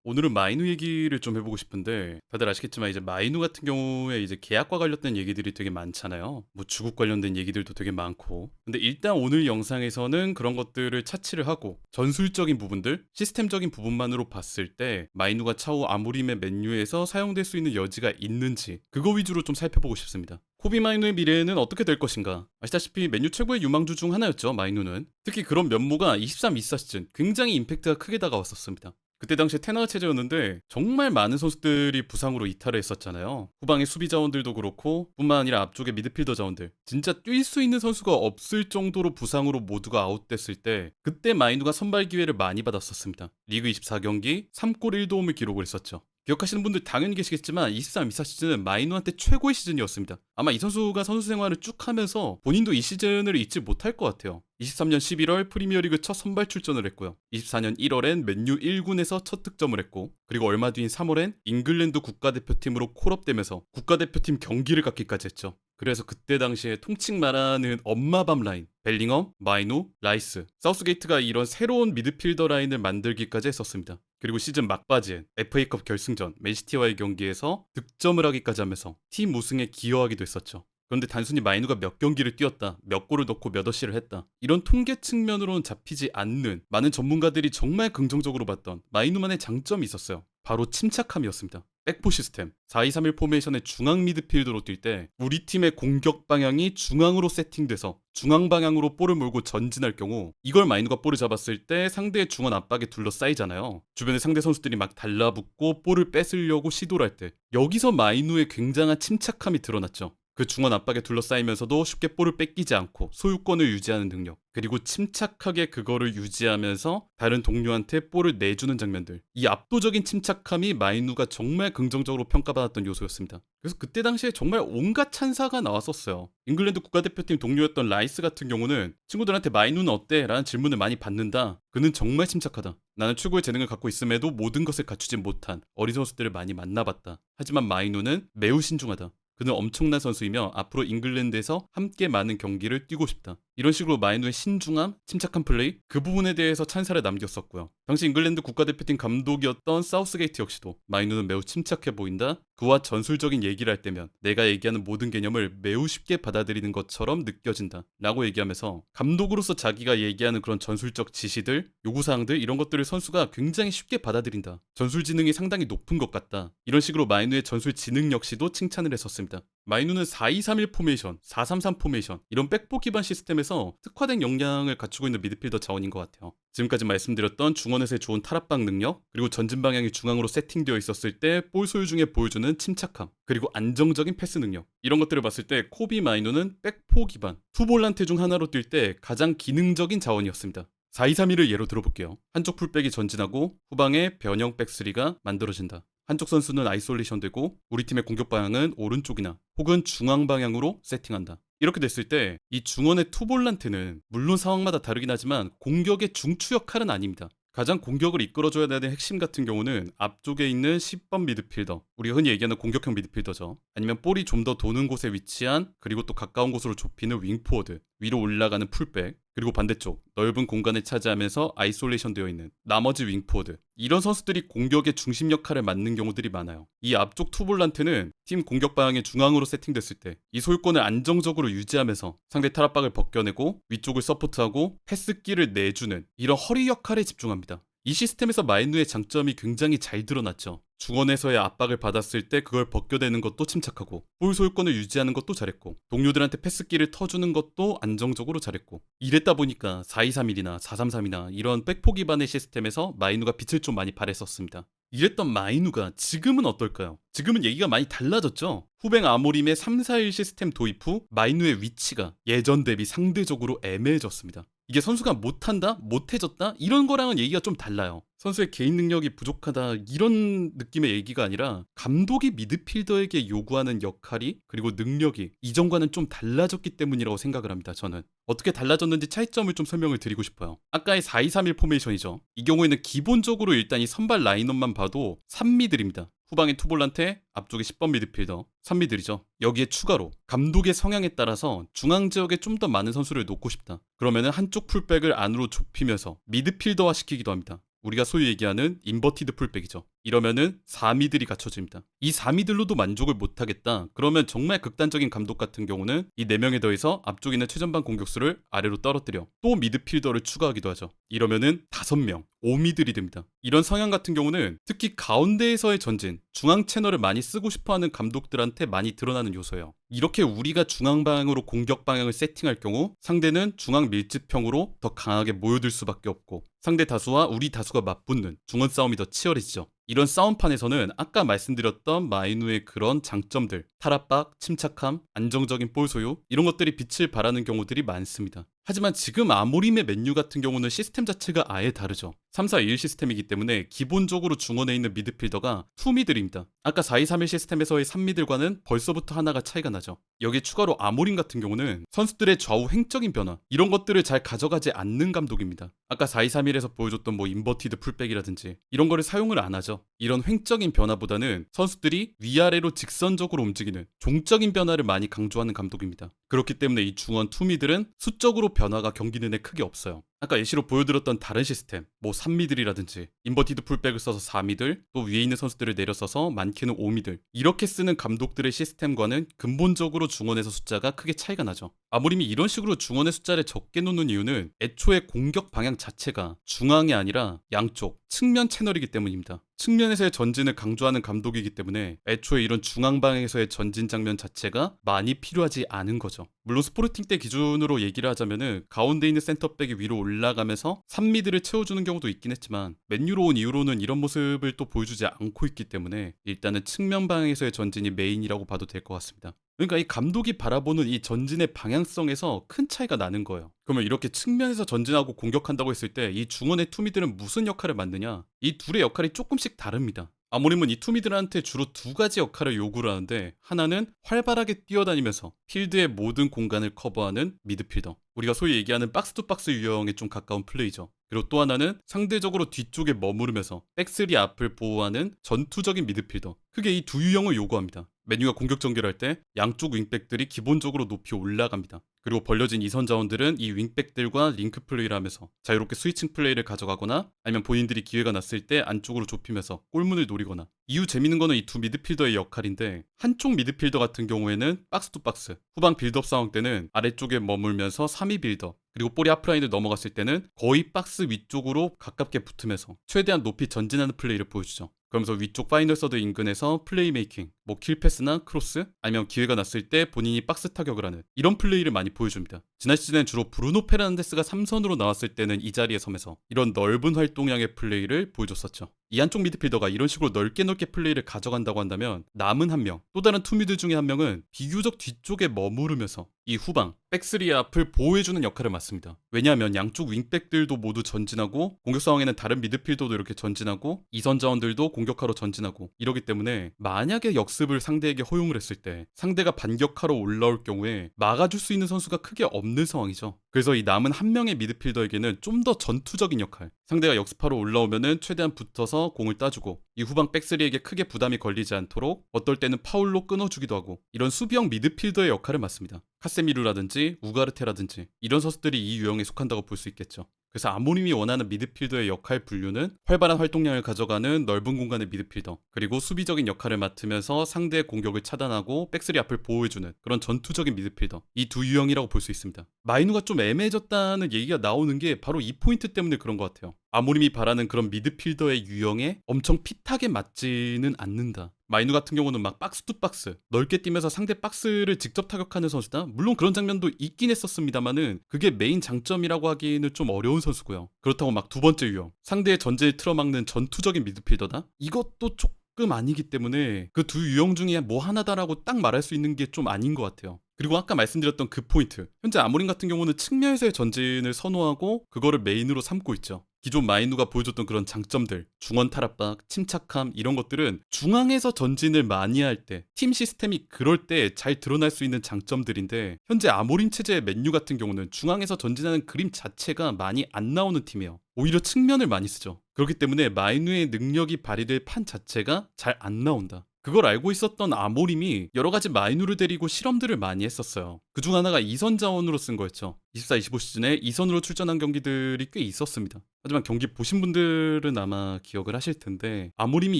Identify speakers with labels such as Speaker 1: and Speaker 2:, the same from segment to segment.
Speaker 1: 오늘은 마이누 얘기를 좀 해보고 싶은데 다들 아시겠지만 이제 마이누 같은 경우에 이제 계약과 관련된 얘기들이 되게 많잖아요. 뭐 주국 관련된 얘기들도 되게 많고. 근데 일단 오늘 영상에서는 그런 것들을 차치를 하고 전술적인 부분들, 시스템적인 부분만으로 봤을 때 마이누가 차후 아무림의 맨유에서 사용될 수 있는 여지가 있는지 그거 위주로 좀 살펴보고 싶습니다. 코비 마이누의 미래는 어떻게 될 것인가? 아시다시피 맨유 최고의 유망주 중 하나였죠, 마이누는. 특히 그런 면모가 23-24 시즌 굉장히 임팩트가 크게 다가왔었습니다. 그때 당시에 테너가 체제였는데 정말 많은 선수들이 부상으로 이탈을 했었잖아요. 후방의 수비 자원들도 그렇고 뿐만 아니라 앞쪽의 미드필더 자원들 진짜 뛸 수 있는 선수가 없을 정도로 부상으로 모두가 아웃됐을 때 그때 마이누가 선발 기회를 많이 받았었습니다. 리그 24경기 3골 1도움을 기록을 했었죠. 기억하시는 분들 당연히 계시겠지만 23-24 시즌은 마이누한테 최고의 시즌이었습니다. 아마 이 선수가 선수 생활을 쭉 하면서 본인도 이 시즌을 잊지 못할 것 같아요. 23년 11월 프리미어리그 첫 선발 출전을 했고요. 24년 1월엔 맨유 1군에서 첫 득점을 했고 그리고 얼마 뒤인 3월엔 잉글랜드 국가대표팀으로 콜업되면서 국가대표팀 경기를 갖기까지 했죠. 그래서 그때 당시에 통칭 말하는 엄마밤 라인 벨링엄, 마이누, 라이스, 사우스게이트가 이런 새로운 미드필더 라인을 만들기까지 했었습니다. 그리고 시즌 막바지엔 FA컵 결승전 맨시티와의 경기에서 득점을 하기까지 하면서 팀 우승에 기여하기도 했었죠. 그런데 단순히 마이누가 몇 경기를 뛰었다, 몇 골을 넣고 몇 어시를 했다 이런 통계 측면으로는 잡히지 않는 많은 전문가들이 정말 긍정적으로 봤던 마이누만의 장점이 있었어요. 바로 침착함이었습니다. 백포 시스템 4-2-3-1 포메이션의 중앙 미드필더로 뛸 때 우리 팀의 공격 방향이 중앙으로 세팅돼서 중앙 방향으로 볼을 몰고 전진할 경우 이걸 마이누가 볼을 잡았을 때 상대의 중원 압박에 둘러싸이잖아요. 주변에 상대 선수들이 막 달라붙고 볼을 뺏으려고 시도를 할 때 여기서 마이누의 굉장한 침착함이 드러났죠. 그 중원 압박에 둘러싸이면서도 쉽게 볼을 뺏기지 않고 소유권을 유지하는 능력, 그리고 침착하게 그거를 유지하면서 다른 동료한테 볼을 내주는 장면들, 이 압도적인 침착함이 마이누가 정말 긍정적으로 평가받았던 요소였습니다. 그래서 그때 당시에 정말 온갖 찬사가 나왔었어요. 잉글랜드 국가대표팀 동료였던 라이스 같은 경우는 친구들한테 마이누는 어때? 라는 질문을 많이 받는다. 그는 정말 침착하다. 나는 최고의 재능을 갖고 있음에도 모든 것을 갖추지 못한 어린 선수들을 많이 만나봤다. 하지만 마이누는 매우 신중하다. 그는 엄청난 선수이며 앞으로 잉글랜드에서 함께 많은 경기를 뛰고 싶다. 이런 식으로 마이누의 신중함, 침착한 플레이 그 부분에 대해서 찬사를 남겼었고요. 당시 잉글랜드 국가대표팀 감독이었던 사우스게이트 역시도 마이누는 매우 침착해 보인다. 그와 전술적인 얘기를 할 때면 내가 얘기하는 모든 개념을 매우 쉽게 받아들이는 것처럼 느껴진다 라고 얘기하면서 감독으로서 자기가 얘기하는 그런 전술적 지시들, 요구사항들 이런 것들을 선수가 굉장히 쉽게 받아들인다. 전술 지능이 상당히 높은 것 같다. 이런 식으로 마이누의 전술 지능 역시도 칭찬을 했었습니다. 마이누는 4-2-3-1 포메이션, 4-3-3 포메이션 이런 백포 기반 시스템에서 특화된 역량을 갖추고 있는 미드필더 자원인 것 같아요. 지금까지 말씀드렸던 중원에서의 좋은 탈압박 능력, 그리고 전진 방향이 중앙으로 세팅되어 있었을 때 볼 소유 중에 보여주는 침착함, 그리고 안정적인 패스 능력 이런 것들을 봤을 때 코비 마이누는 백포 기반 투볼란테 중 하나로 뛸 때 가장 기능적인 자원이었습니다. 4-2-3-1을 예로 들어볼게요. 한쪽 풀백이 전진하고 후방에 변형 백3가 만들어진다. 한쪽 선수는 아이솔레이션 되고 우리 팀의 공격 방향은 오른쪽이나 혹은 중앙 방향으로 세팅한다. 이렇게 됐을 때 이 중원의 투볼란테는 물론 상황마다 다르긴 하지만 공격의 중추 역할은 아닙니다. 가장 공격을 이끌어줘야 되는 핵심 같은 경우는 앞쪽에 있는 10번 미드필더, 우리가 흔히 얘기하는 공격형 미드필더죠. 아니면 볼이 좀 더 도는 곳에 위치한 그리고 또 가까운 곳으로 좁히는 윙포워드, 위로 올라가는 풀백, 그리고 반대쪽 넓은 공간을 차지하면서 아이솔레이션 되어 있는 나머지 윙포워드, 이런 선수들이 공격의 중심 역할을 맡는 경우들이 많아요. 이 앞쪽 투볼란테는 팀 공격 방향의 중앙으로 세팅됐을 때 이 소유권을 안정적으로 유지하면서 상대 탈압박을 벗겨내고 위쪽을 서포트하고 패스기를 내주는 이런 허리 역할에 집중합니다. 이 시스템에서 마이누의 장점이 굉장히 잘 드러났죠. 중원에서의 압박을 받았을 때 그걸 벗겨내는 것도 침착하고 볼 소유권을 유지하는 것도 잘했고 동료들한테 패스기를 터주는 것도 안정적으로 잘했고 이랬다 보니까 4-2-3-1이나 4-3-3이나 이런 백포 기반의 시스템에서 마이누가 빛을 좀 많이 발했었습니다. 이랬던 마이누가 지금은 어떨까요? 지금은 얘기가 많이 달라졌죠? 후뱅 아모림의 3-4-1 시스템 도입 후 마이누의 위치가 예전 대비 상대적으로 애매해졌습니다. 이게 선수가 못한다? 못해졌다? 이런 거랑은 얘기가 좀 달라요. 선수의 개인 능력이 부족하다 이런 느낌의 얘기가 아니라 감독이 미드필더에게 요구하는 역할이 그리고 능력이 이전과는 좀 달라졌기 때문이라고 생각을 합니다. 저는 어떻게 달라졌는지 차이점을 좀 설명을 드리고 싶어요. 아까의 4-2-3-1 포메이션이죠. 이 경우에는 기본적으로 일단 이 선발 라인업만 봐도 3미들입니다. 후방에 투볼란테, 앞쪽에 10번 미드필더, 3미들이죠. 여기에 추가로 감독의 성향에 따라서 중앙 지역에 좀 더 많은 선수를 놓고 싶다. 그러면은 한쪽 풀백을 안으로 좁히면서 미드필더화 시키기도 합니다. 우리가 소위 얘기하는 인버티드 풀백이죠. 이러면은 4미들이 갖춰집니다. 이 4미들로도 만족을 못하겠다. 그러면 정말 극단적인 감독 같은 경우는 이 4명에 더해서 앞쪽에 있는 최전방 공격수를 아래로 떨어뜨려 또 미드필더를 추가하기도 하죠. 이러면은 5명, 5미들이 됩니다. 이런 성향 같은 경우는 특히 가운데에서의 전진, 중앙 채널을 많이 쓰고 싶어하는 감독들한테 많이 드러나는 요소예요. 이렇게 우리가 중앙 방향으로 공격 방향을 세팅할 경우 상대는 중앙 밀집형으로 더 강하게 모여들 수밖에 없고 상대 다수와 우리 다수가 맞붙는 중원 싸움이 더 치열해지죠. 이런 싸움판에서는 아까 말씀드렸던 마이누의 그런 장점들, 탈압박, 침착함, 안정적인 볼 소유 이런 것들이 빛을 발하는 경우들이 많습니다. 하지만 지금 아모림의 맨유 같은 경우는 시스템 자체가 아예 다르죠. 3-4-2-1 시스템이기 때문에 기본적으로 중원에 있는 미드필더가 투미들입니다. 아까 4-2-3-1 시스템에서의 3미들과는 벌써부터 하나가 차이가 나죠. 여기 추가로 아모림 같은 경우는 선수들의 좌우 횡적인 변화 이런 것들을 잘 가져가지 않는 감독입니다. 아까 4-2-3-1에서 보여줬던 뭐 인버티드 풀백이라든지 이런 거를 사용을 안 하죠. 이런 횡적인 변화보다는 선수들이 위아래로 직선적으로 움직이는 종적인 변화를 많이 강조하는 감독입니다. 그렇기 때문에 이 중원 투미들은 수적으로 변화가 경기 내내 크게 없어요. 아까 예시로 보여드렸던 다른 시스템, 뭐 3미들이라든지 인버티드 풀백을 써서 4미들, 또 위에 있는 선수들을 내려 써서 많게는 5미들 이렇게 쓰는 감독들의 시스템과는 근본적으로 중원에서 숫자가 크게 차이가 나죠. 아모림이 이런 식으로 중원의 숫자를 적게 놓는 이유는 애초에 공격 방향 자체가 중앙이 아니라 양쪽, 측면 채널이기 때문입니다. 측면에서의 전진을 강조하는 감독이기 때문에 애초에 이런 중앙 방향에서의 전진 장면 자체가 많이 필요하지 않은 거죠. 물론 스포르팅 때 기준으로 얘기를 하자면은 가운데 있는 센터백이 위로 올라가면서 3미들을 채워주는 경우도 있긴 했지만 맨유로 온 이후로는 이런 모습을 또 보여주지 않고 있기 때문에 일단은 측면 방향에서의 전진이 메인이라고 봐도 될 것 같습니다. 그러니까 이 감독이 바라보는 이 전진의 방향성에서 큰 차이가 나는 거예요. 그러면 이렇게 측면에서 전진하고 공격한다고 했을 때 이 중원의 투미들은 무슨 역할을 맡느냐? 이 둘의 역할이 조금씩 다릅니다. 아모림은 이 투미들한테 주로 두 가지 역할을 요구를 하는데 하나는 활발하게 뛰어다니면서 필드의 모든 공간을 커버하는 미드필더. 우리가 소위 얘기하는 박스 투 박스 유형에 좀 가까운 플레이죠. 그리고 또 하나는 상대적으로 뒤쪽에 머무르면서 백스리 앞을 보호하는 전투적인 미드필더. 크게 이 두 유형을 요구합니다. 맨유가 공격 전개를 할 때 양쪽 윙백들이 기본적으로 높이 올라갑니다. 그리고 벌려진 이선 자원들은 이 윙백들과 링크 플레이를 하면서 자유롭게 스위칭 플레이를 가져가거나 아니면 본인들이 기회가 났을 때 안쪽으로 좁히면서 골문을 노리거나 이후 재밌는 거는 이 두 미드필더의 역할인데 한쪽 미드필더 같은 경우에는 박스 투 박스 후방 빌드업 상황 때는 아래쪽에 머물면서 3위 빌더 그리고 볼이 하프라인을 넘어갔을 때는 거의 박스 위쪽으로 가깝게 붙으면서 최대한 높이 전진하는 플레이를 보여주죠. 그러면서 위쪽 파이널 서드 인근에서 플레이메이킹, 뭐 킬패스나 크로스 아니면 기회가 났을 때 본인이 박스 타격을 하는 이런 플레이를 많이 보여줍니다. 지난 시즌엔 주로 브루노 페르난데스가 3선으로 나왔을 때는 이 자리에 서면서 이런 넓은 활동량의 플레이를 보여줬었죠. 이 한쪽 미드필더가 이런 식으로 넓게 플레이를 가져간다고 한다면 남은 한 명, 또 다른 투미드 중에 한 명은 비교적 뒤쪽에 머무르면서 이 후방, 백스리 앞을 보호해주는 역할을 맡습니다. 왜냐하면 양쪽 윙백들도 모두 전진하고 공격 상황에는 다른 미드필더도 이렇게 전진하고 이선 자원들도 공격하러 전진하고 이러기 때문에 만약에 역습을 상대에게 허용을 했을 때 상대가 반격하러 올라올 경우에 막아줄 수 있는 선수가 크게 없는 상황이죠. 그래서 이 남은 한 명의 미드필더에게는 좀 더 전투적인 역할, 상대가 역습하러 올라오면은 최대한 붙어서 공을 따주고 이 후방 백스리에게 크게 부담이 걸리지 않도록 어떨 때는 파울로 끊어주기도 하고 이런 수비형 미드필더의 역할을 맡습니다. 카세미루라든지 우가르테라든지 이런 선수들이 이 유형에 속한다고 볼 수 있겠죠. 그래서 아모림이 원하는 미드필더의 역할 분류는 활발한 활동량을 가져가는 넓은 공간의 미드필더 그리고 수비적인 역할을 맡으면서 상대의 공격을 차단하고 백스리 앞을 보호해주는 그런 전투적인 미드필더 이 두 유형이라고 볼 수 있습니다. 마이누가 좀 애매해졌다는 얘기가 나오는 게 바로 이 포인트 때문에 그런 것 같아요. 아모림이 바라는 그런 미드필더의 유형에 엄청 핏하게 맞지는 않는다. 마이누 같은 경우는 막 박스 투 박스 넓게 뛰면서 상대 박스를 직접 타격하는 선수다. 물론 그런 장면도 있긴 했었습니다만은 그게 메인 장점이라고 하기는 좀 어려운 선수고요. 그렇다고 막 두 번째 유형 상대의 전진을 틀어막는 전투적인 미드필더다. 이것도 조금 아니기 때문에 그 두 유형 중에 뭐 하나다라고 딱 말할 수 있는 게 좀 아닌 것 같아요. 그리고 아까 말씀드렸던 그 포인트 현재 아모림 같은 경우는 측면에서의 전진을 선호하고 그거를 메인으로 삼고 있죠. 기존 마이누가 보여줬던 그런 장점들 중원 탈압박, 침착함 이런 것들은 중앙에서 전진을 많이 할 때 팀 시스템이 그럴 때 잘 드러날 수 있는 장점들인데 현재 아모림 체제의 맨유 같은 경우는 중앙에서 전진하는 그림 자체가 많이 안 나오는 팀이에요. 오히려 측면을 많이 쓰죠. 그렇기 때문에 마이누의 능력이 발휘될 판 자체가 잘 안 나온다. 그걸 알고 있었던 아모림이 여러 가지 마이누를 데리고 실험들을 많이 했었어요. 그중 하나가 이선 자원으로 쓴 거였죠. 24-25 시즌에 이선으로 출전한 경기들이 꽤 있었습니다. 하지만 경기 보신 분들은 아마 기억을 하실 텐데 아모림이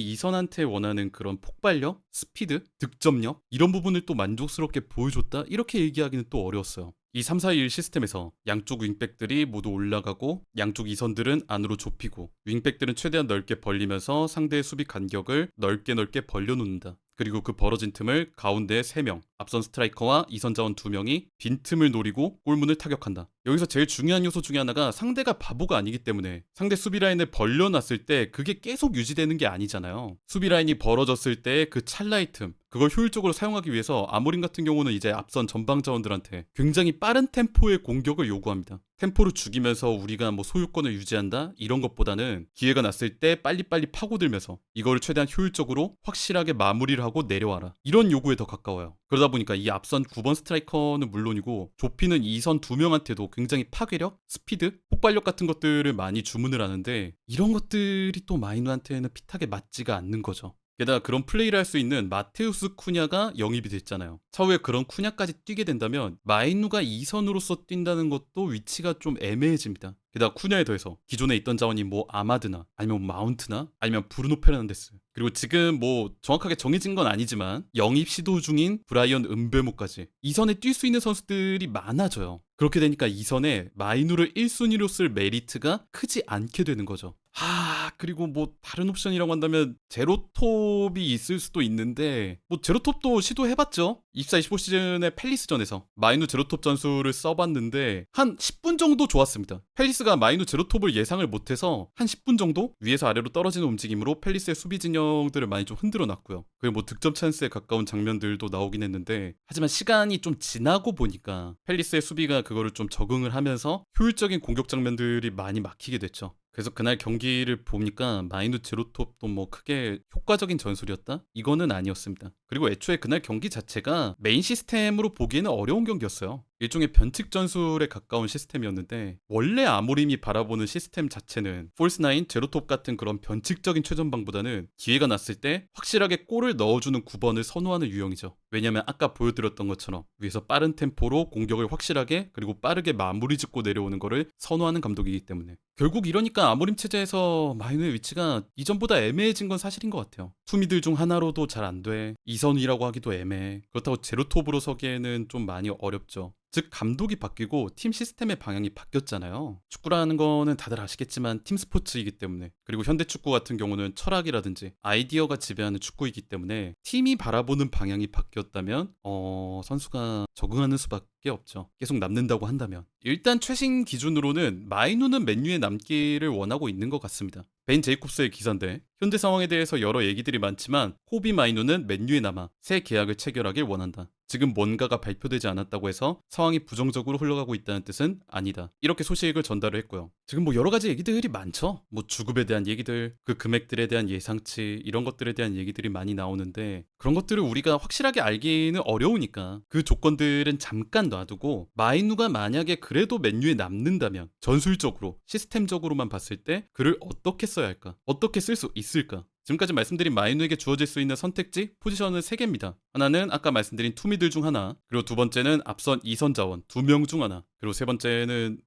Speaker 1: 이선한테 원하는 그런 폭발력, 스피드, 득점력 이런 부분을 또 만족스럽게 보여줬다 이렇게 얘기하기는 또 어려웠어요. 이 3-4-1 시스템에서 양쪽 윙백들이 모두 올라가고 양쪽 이선들은 안으로 좁히고 윙백들은 최대한 넓게 벌리면서 상대의 수비 간격을 넓게 벌려놓는다. 그리고 그 벌어진 틈을 가운데 3명, 앞선 스트라이커와 이선 자원 2명이 빈틈을 노리고 골문을 타격한다. 여기서 제일 중요한 요소 중에 하나가 상대가 바보가 아니기 때문에 상대 수비 라인을 벌려놨을 때 그게 계속 유지되는 게 아니잖아요. 수비 라인이 벌어졌을 때 그 찰나의 틈, 그걸 효율적으로 사용하기 위해서 아모림 같은 경우는 이제 앞선 전방 자원들한테 굉장히 빠른 템포의 공격을 요구합니다. 템포를 죽이면서 우리가 뭐 소유권을 유지한다 이런 것보다는 기회가 났을 때 빨리빨리 파고들면서 이거를 최대한 효율적으로 확실하게 마무리를 하고 내려와라 이런 요구에 더 가까워요. 그러다 보니까 이 앞선 9번 스트라이커는 물론이고 좁히는 2선 2명한테도 굉장히 파괴력, 스피드, 폭발력 같은 것들을 많이 주문을 하는데 이런 것들이 또 마이누한테는 핏하게 맞지가 않는 거죠. 게다가 그런 플레이를 할 수 있는 마테우스 쿠냐가 영입이 됐잖아요. 차후에 그런 쿠냐까지 뛰게 된다면 마이누가 2선으로서 뛴다는 것도 위치가 좀 애매해집니다. 게다가 쿠냐에 더해서 기존에 있던 자원이 뭐 아마드나 아니면 마운트나 아니면 브루노 페르난데스 그리고 지금 뭐 정확하게 정해진 건 아니지만 영입 시도 중인 브라이언 은베모까지 2선에 뛸 수 있는 선수들이 많아져요. 그렇게 되니까 2선에 마이누를 1순위로 쓸 메리트가 크지 않게 되는 거죠. 그리고 뭐 다른 옵션이라고 한다면 제로톱이 있을 수도 있는데 뭐 제로톱도 시도해봤죠. 24-25 시즌의 팰리스전에서 마이누 제로톱 전술을 써봤는데 한 10분 정도 좋았습니다. 팰리스가 마이누 제로톱을 예상을 못해서 한 10분 정도 위에서 아래로 떨어지는 움직임으로 팰리스의 수비 진영들을 많이 좀 흔들어 놨고요. 그리고 뭐 득점 찬스에 가까운 장면들도 나오긴 했는데 하지만 시간이 좀 지나고 보니까 팰리스의 수비가 그거를 좀 적응을 하면서 효율적인 공격 장면들이 많이 막히게 됐죠. 그래서 그날 경기를 보니까 마이누 제로톱도 뭐 크게 효과적인 전술이었다? 이거는 아니었습니다. 그리고 애초에 그날 경기 자체가 메인 시스템으로 보기에는 어려운 경기였어요. 일종의 변칙 전술에 가까운 시스템이었는데 원래 아모림이 바라보는 시스템 자체는 폴스9, 제로톱 같은 그런 변칙적인 최전방보다는 기회가 났을 때 확실하게 골을 넣어주는 9번을 선호하는 유형이죠. 왜냐면 아까 보여드렸던 것처럼 위에서 빠른 템포로 공격을 확실하게 그리고 빠르게 마무리 짓고 내려오는 거를 선호하는 감독이기 때문에 결국 이러니까 아모림 체제에서 마이누의 위치가 이전보다 애매해진 건 사실인 것 같아요. 투미들 중 하나로도 잘 안 돼. 2선이라고 하기도 애매해. 그렇다고 제로톱으로 서기에는 좀 많이 어렵죠. 즉 감독이 바뀌고 팀 시스템의 방향이 바뀌었잖아요. 축구라는 거는 다들 아시겠지만 팀 스포츠이기 때문에 그리고 현대 축구 같은 경우는 철학이라든지 아이디어가 지배하는 축구이기 때문에 팀이 바라보는 방향이 바뀌었다면 선수가 적응하는 수밖에 없죠. 계속 남는다고 한다면 일단 최신 기준으로는 마이누는 맨유에 남기를 원하고 있는 것 같습니다. 벤 제이콥스의 기사인데 현재 상황에 대해서 여러 얘기들이 많지만 코비 마이누는 맨유에 남아 새 계약을 체결하길 원한다. 지금 뭔가가 발표되지 않았다고 해서 상황이 부정적으로 흘러가고 있다는 뜻은 아니다. 이렇게 소식을 전달을 했고요. 지금 뭐 여러 가지 얘기들이 많죠. 뭐 주급에 대한 얘기들, 그 금액들에 대한 예상치 이런 것들에 대한 얘기들이 많이 나오는데 그런 것들을 우리가 확실하게 알기는 어려우니까 그 조건들은 잠깐 놔두고 마이누가 만약에 그래도 맨유에 남는다면 전술적으로 시스템적으로만 봤을 때 그를 어떻게 써야 할까? 어떻게 쓸 수 있을까? 지금까지 말씀드린 마이누에게 주어질 수 있는 선택지, 포지션은 3개입니다. 하나는 아까 말씀드린 투미들 중 하나, 그리고 두 번째는 앞선 2선 자원 2명 중 하나, 그리고 세 번째는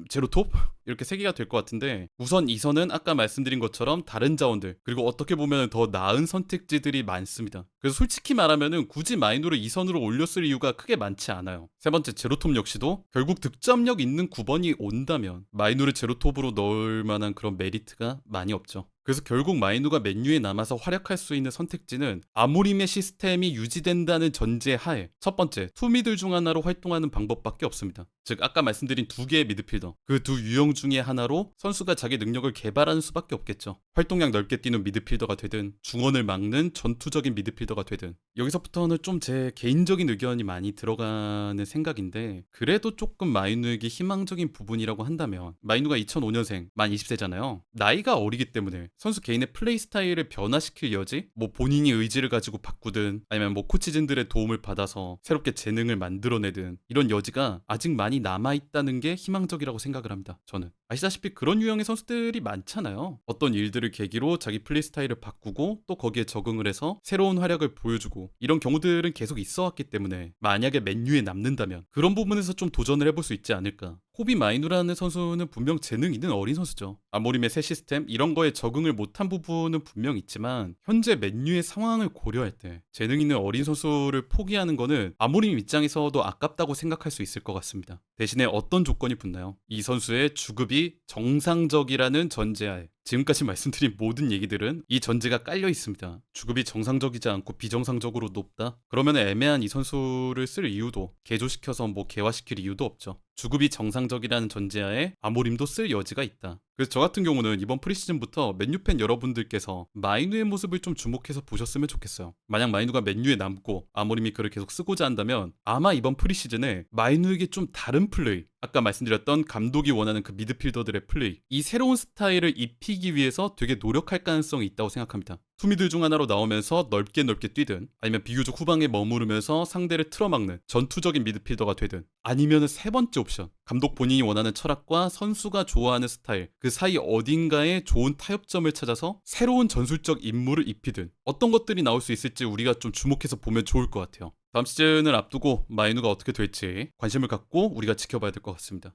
Speaker 1: 제로톱? 이렇게 3개가 될 것 같은데 우선 2선은 아까 말씀드린 것처럼 다른 자원들 그리고 어떻게 보면 더 나은 선택지들이 많습니다. 그래서 솔직히 말하면 굳이 마이누를 2선으로 올렸을 이유가 크게 많지 않아요. 세 번째 제로톱 역시도 결국 득점력 있는 9번이 온다면 마이누를 제로톱으로 넣을 만한 그런 메리트가 많이 없죠. 그래서 결국 마이누가 맨유에 남아서 활약할 수 있는 선택지는 아모림의 시스템이 유지된다는 전제 하에 첫 번째 투미들 중 하나로 활동하는 방법밖에 없습니다. 즉 아까 말씀드린 2개의 미드필더 그 두 유형 중에 하나로 선수가 자기 능력을 개발하는 수밖에 없겠죠. 활동량 넓게 뛰는 미드필더가 되든 중원을 막는 전투적인 미드필더가 되든 여기서부터는 좀 제 개인적인 의견이 많이 들어가는 생각인데 그래도 조금 마이누에게 희망적인 부분이라고 한다면 마이누가 2005년생 만 20세잖아요. 나이가 어리기 때문에 선수 개인의 플레이 스타일을 변화시킬 여지, 뭐 본인이 의지를 가지고 바꾸든 아니면 뭐 코치진들의 도움을 받아서 새롭게 재능을 만들어내든 이런 여지가 아직 많이 남아있다는 게 희망적이라고 생각을 합니다. 저는 아시다시피 그런 유형의 선수들이 많잖아요. 어떤 일들을 계기로 자기 플레이 스타일을 바꾸고 또 거기에 적응을 해서 새로운 활약을 보여주고 이런 경우들은 계속 있어 왔기 때문에 만약에 맨유에 남는다면 그런 부분에서 좀 도전을 해볼 수 있지 않을까. 코비 마이누라는 선수는 분명 재능 있는 어린 선수죠. 아모림의 새 시스템 이런 거에 적응을 못한 부분은 분명 있지만 현재 맨유의 상황을 고려할 때 재능 있는 어린 선수를 포기하는 거는 아모림 입장에서도 아깝다고 생각할 수 있을 것 같습니다. 대신에 어떤 조건이 붙나요? 이 선수의 주급이 정상적이라는 전제하에 지금까지 말씀드린 모든 얘기들은 이 전제가 깔려 있습니다. 주급이 정상적이지 않고 비정상적으로 높다? 그러면 애매한 이 선수를 쓸 이유도, 개조시켜서 뭐 개화시킬 이유도 없죠. 주급이 정상적이라는 전제하에 아모림도 쓸 여지가 있다. 그래서 저 같은 경우는 이번 프리시즌부터 맨유 팬 여러분들께서 마이누의 모습을 좀 주목해서 보셨으면 좋겠어요. 만약 마이누가 맨유에 남고 아모림이 그를 계속 쓰고자 한다면 아마 이번 프리시즌에 마이누에게 좀 다른 플레이, 아까 말씀드렸던 감독이 원하는 그 미드필더들의 플레이, 이 새로운 스타일을 입히기 위해서 되게 노력할 가능성이 있다고 생각합니다. 투미들 중 하나로 나오면서 넓게 뛰든 아니면 비교적 후방에 머무르면서 상대를 틀어막는 전투적인 미드필더가 되든 아니면 세 번째 옵션, 감독 본인이 원하는 철학과 선수가 좋아하는 스타일 그 사이 어딘가에 좋은 타협점을 찾아서 새로운 전술적 임무를 입히든 어떤 것들이 나올 수 있을지 우리가 좀 주목해서 보면 좋을 것 같아요. 다음 시즌을 앞두고 마이누가 어떻게 될지 관심을 갖고 우리가 지켜봐야 될 것 같습니다.